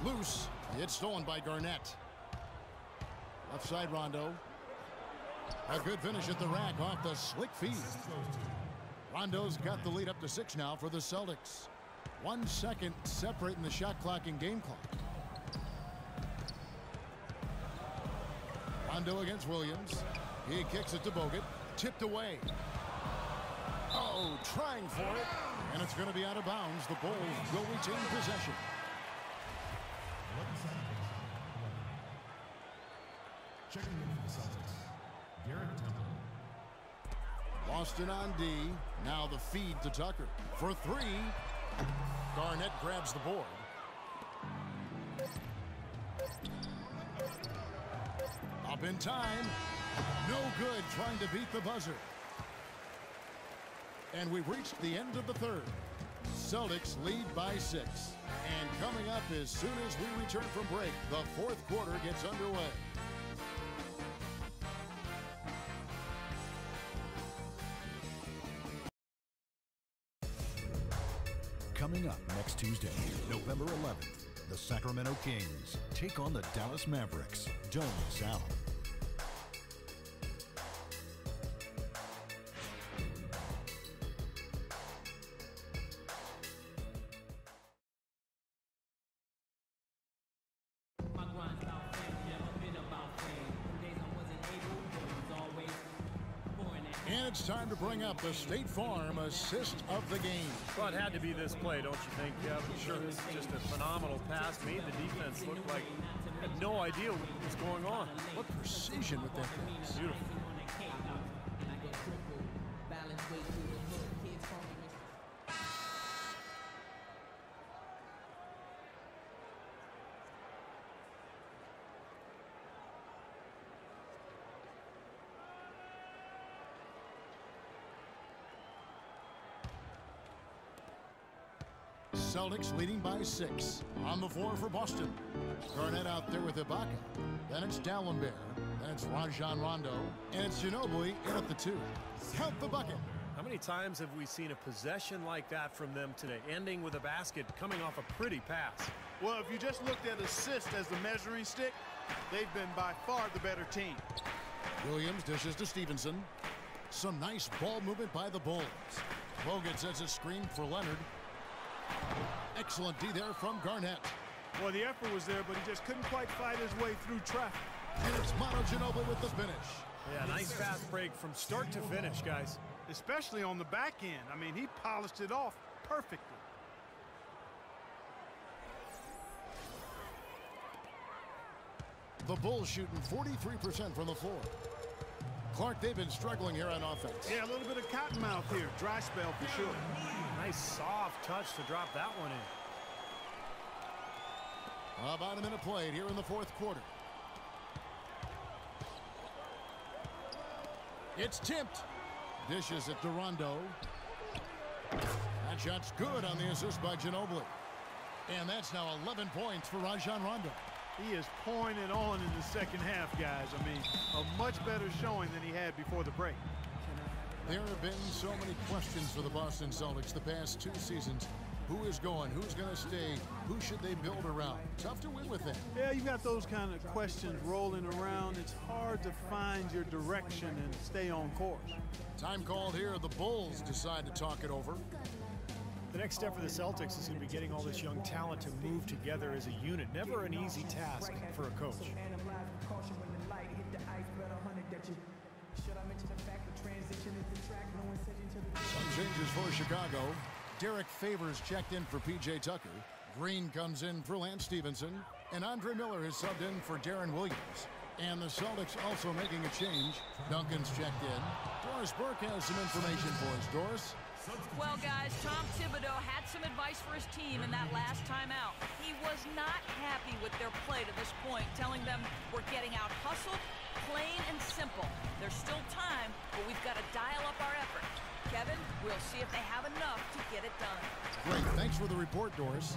Loose. It's stolen by Garnett. Left side Rondo. A good finish at the rack off the slick feed. Rondo's got the lead up to 6 now for the Celtics. 1 second separating the shot clock and game clock. Rondo against Williams. He kicks it to Bogut. Tipped away. Oh, trying for it. And it's going to be out of bounds. The Bulls will retain possession. Checking in for the Celtics, Garrett Temple. Boston on D. Now the feed to Tucker. For 3. Garnett grabs the board. Up in time. No good, trying to beat the buzzer. And we've reached the end of the third. Celtics lead by 6. And coming up as soon as we return from break, the fourth quarter gets underway. Coming up next Tuesday, November 11th, the Sacramento Kings take on the Dallas Mavericks. Don't miss out. And it's time to bring up the State Farm assist of the game. Well, it had to be this play, don't you think, Kev? Sure, this is just a phenomenal pass. Made the defense look like had no idea what was going on. What precision with that pass. Beautiful. Celtics leading by 6. On the floor for Boston. Garnett out there with Ibaka. Then it's Dallenberg. Then it's Rajon Rondo. And it's Ginobili in at the 2. Count the bucket. How many times have we seen a possession like that from them today, ending with a basket coming off a pretty pass? Well, if you just looked at assist as the measuring stick, they've been by far the better team. Williams dishes to Stevenson. Some nice ball movement by the Bulls. Bogut sets a screen for Leonard. Excellent D there from Garnett. Well, the effort was there, but he just couldn't quite fight his way through traffic. And it's Manu Ginobili with the finish. Yeah, nice fast break from start to finish, guys. Especially on the back end. I mean, he polished it off perfectly. The Bulls shooting 43% from the floor. Clark, they've been struggling here on offense. Yeah, a little bit of cottonmouth here. Dry spell for sure. Nice soft touch to drop that one in. About a minute played here in the fourth quarter. It's tipped. Dishes it to Rondo. That shot's good on the assist by Ginobili. And that's now 11 points for Rajon Rondo. He is pouring it on in the second half, guys. I mean, a much better showing than he had before the break. There have been so many questions for the Boston Celtics the past 2 seasons. Who is going? Who's going to stay? Who should they build around? Tough to win with that. Yeah, you got those kind of questions rolling around. It's hard to find your direction and stay on course. Time called here. The Bulls decide to talk it over. The next step for the Celtics is going to be getting all this young talent to move together as a unit. Never an easy task for a coach. Some changes for Chicago. Derrick Favours checked in for P.J. Tucker. Green comes in for Lance Stevenson. And Andre Miller has subbed in for Darren Williams. And the Celtics also making a change. Duncan's checked in. Doris Burke has some information for us. Doris? Well, guys, Tom Thibodeau had some advice for his team in that last timeout. He was not happy with their play to this point, telling them we're getting out hustled, plain and simple. There's still time, but we've got to dial up our effort. Kevin, we'll see if they have enough to get it done. Great. Thanks for the report, Doris.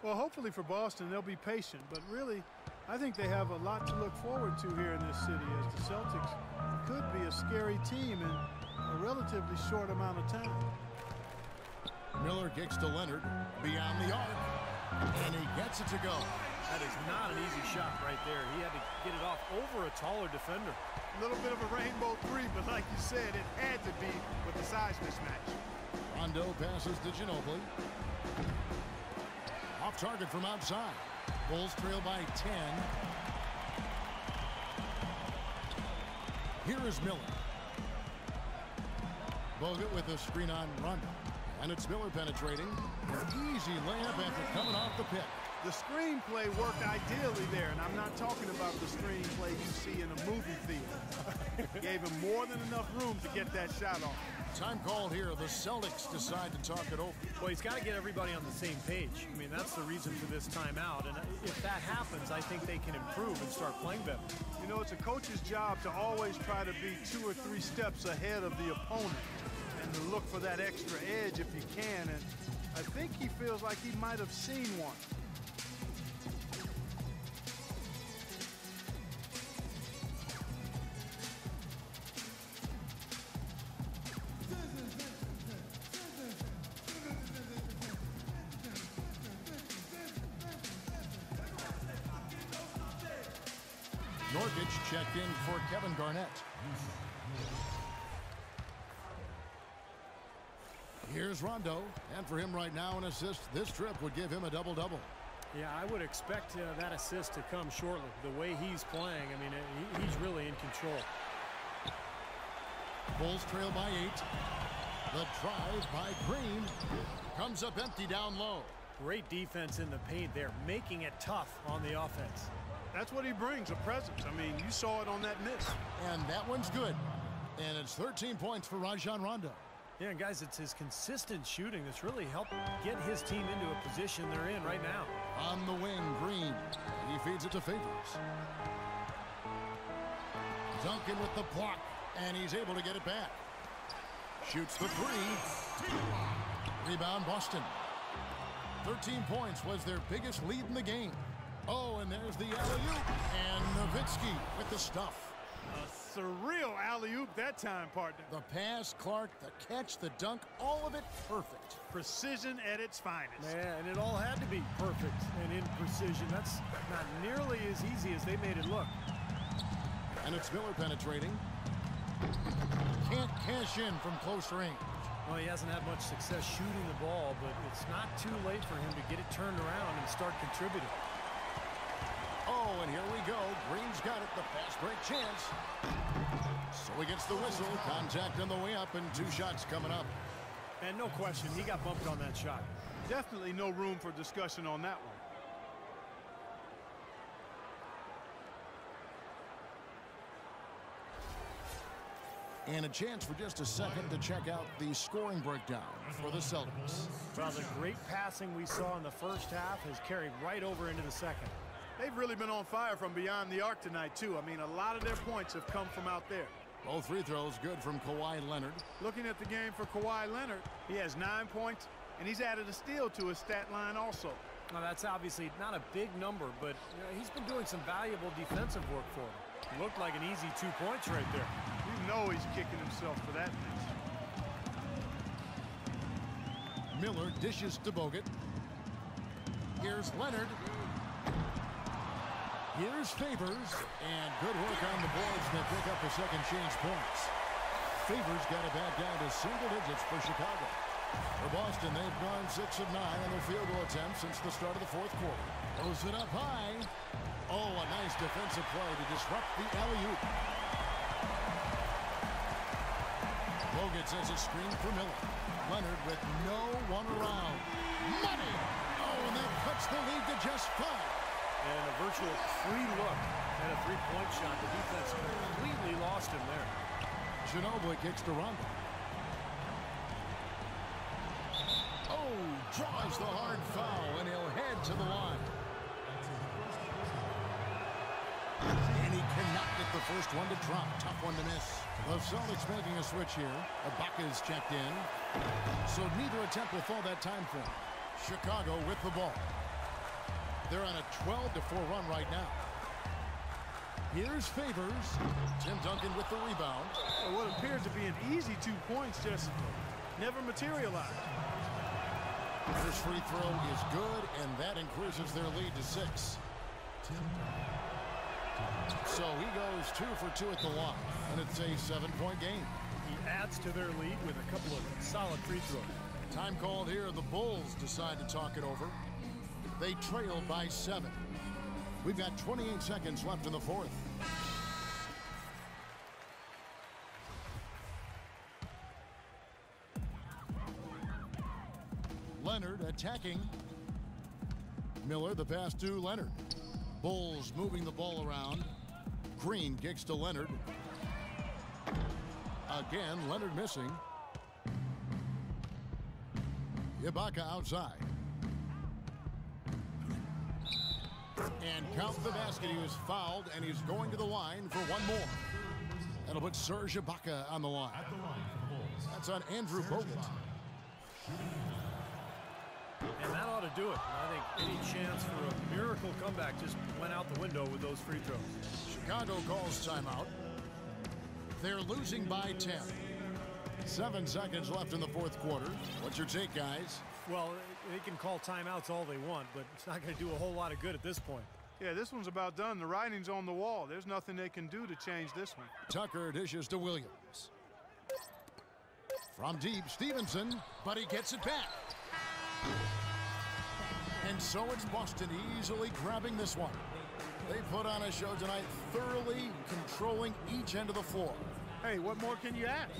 Well, hopefully for Boston, they'll be patient. But really, I think they have a lot to look forward to here in this city, as the Celtics could be a scary team in a relatively short amount of time. Miller kicks to Leonard. Beyond the arc. And he gets it to go. That is not an easy shot right there. He had to get it off over a taller defender. A little bit of a rainbow three, but like you said, it had to be with the size mismatch. Rondo passes to Ginobili. Off target from outside. Bulls trail by 10. Here is Miller. Bogut with a screen on Rondo. And it's Miller penetrating. An easy layup after coming off the pick. The screenplay worked ideally there, and I'm not talking about the screenplay you see in a movie theater. Gave him more than enough room to get that shot off. Time called here. The Celtics decide to talk it over. Well, he's got to get everybody on the same page. I mean, that's the reason for this timeout. And if that happens, I think they can improve and start playing better. You know, it's a coach's job to always try to be 2 or 3 steps ahead of the opponent and to look for that extra edge if you can. And I think he feels like he might have seen one. Nurkic checked in for Kevin Garnett. Here's Rondo, and for him right now, an assist this trip would give him a double-double. Yeah, I would expect that assist to come shortly. The way he's playing, I mean, he's really in control. Bulls trail by 8. The drive by Green comes up empty down low. Great defense in the paint there, making it tough on the offense. That's what he brings, a presence. I mean, you saw it on that miss. And that one's good. And it's 13 points for Rajon Rondo. Yeah, and guys, it's his consistent shooting that's really helped get his team into a position they're in right now. On the wing, Green. He feeds it to Favours. Duncan with the block, and he's able to get it back. Shoots the 3. Rebound, Boston. 13 points was their biggest lead in the game. Oh, and there's the alley-oop. And Nowitzki with the stuff. A surreal alley-oop that time, partner. The pass, Clark, the catch, the dunk, all of it perfect. Precision at its finest. Yeah, and it all had to be perfect and in precision. That's not nearly as easy as they made it look. And it's Miller penetrating. Can't cash in from close range. Well, he hasn't had much success shooting the ball, but it's not too late for him to get it turned around and start contributing. Oh, and here we go. Green's got it. The fast break chance. So he gets the whistle. Contact on the way up, and 2 shots coming up. And no question, he got bumped on that shot. Definitely no room for discussion on that one. And a chance for just a second to check out the scoring breakdown for the Celtics. Well, the great passing we saw in the first half has carried right over into the second. They've really been on fire from beyond the arc tonight, too. I mean, a lot of their points have come from out there. Both free throws good from Kawhi Leonard. Looking at the game for Kawhi Leonard, he has 9 points, and he's added a steal to his stat line also. Now, that's obviously not a big number, but he's been doing some valuable defensive work for him. Looked like an easy 2 points right there. You know he's kicking himself for that miss. Miller dishes to Bogut. Here's Leonard. Here's Favours, and good work on the boards, and they pick up the second change points. Favours got it back down to single digits for Chicago. For Boston, they've gone 6 of 9 on their field goal attempts since the start of the 4th quarter. Throws it up high. Oh, a nice defensive play to disrupt the alley-oop. Bogut sends a screen for Miller. Leonard with no one around. Money! Oh, and that cuts the lead to just 5. And a virtual free look at a 3-point shot. The defense completely lost him there. Ginobili kicks to Rondo. Oh, draws the hard foul, and he'll head to the line. And he cannot get the first one to drop. Tough one to miss. The Celtics making a switch here. Ibaka's checked in. So neither attempt will fall that time frame. Chicago with the ball. They're on a 12-4 run right now. Here's Favours. Tim Duncan with the rebound. What appears to be an easy 2 points just never materialized. First free throw is good, and that increases their lead to 6. So he goes 2 for 2 at the line, and it's a 7-point game. He adds to their lead with a couple of solid free throws. Time called here. The Bulls decide to talk it over. They trail by 7. We've got 28 seconds left in the fourth. Leonard attacking. Miller, the pass to Leonard. Bulls moving the ball around. Green kicks to Leonard. Again, Leonard missing. Ibaka outside. And count the basket. He was fouled, and he's going to the line for one more. That'll put Serge Ibaka on the line. At the line for the Bulls. That's on Andrew Bogut. And that ought to do it. I think any chance for a miracle comeback just went out the window with those free throws. Chicago calls timeout. They're losing by 10. 7 seconds left in the fourth quarter. What's your take, guys? Well, they can call timeouts all they want, but it's not going to do a whole lot of good at this point. Yeah, this one's about done. The writing's on the wall. There's nothing they can do to change this one. Tucker dishes to Williams. From deep, Stevenson, but he gets it back. And so it's Boston easily grabbing this one. They put on a show tonight, thoroughly controlling each end of the floor. Hey, what more can you ask?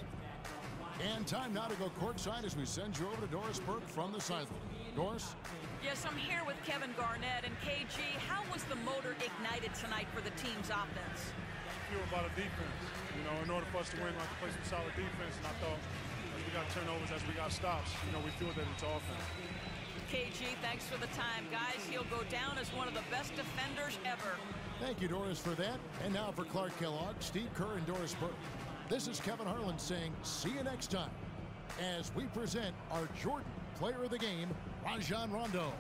And time now to go courtside as we send you over to Doris Burke from the sideline. Doris? Yes, I'm here with Kevin Garnett. And KG, how was the motor ignited tonight for the team's offense? Feel about a defense. You know, in order for us to win, we have to play some solid defense. And I thought as we got turnovers, as we got stops, you know, we feel that it's offense. KG, thanks for the time. Guys, he'll go down as one of the best defenders ever. Thank you, Doris, for that. And now for Clark Kellogg, Steve Kerr, and Doris Burke. This is Kevin Harlan saying see you next time as we present our Jordan Player of the Game, Rajon Rondo.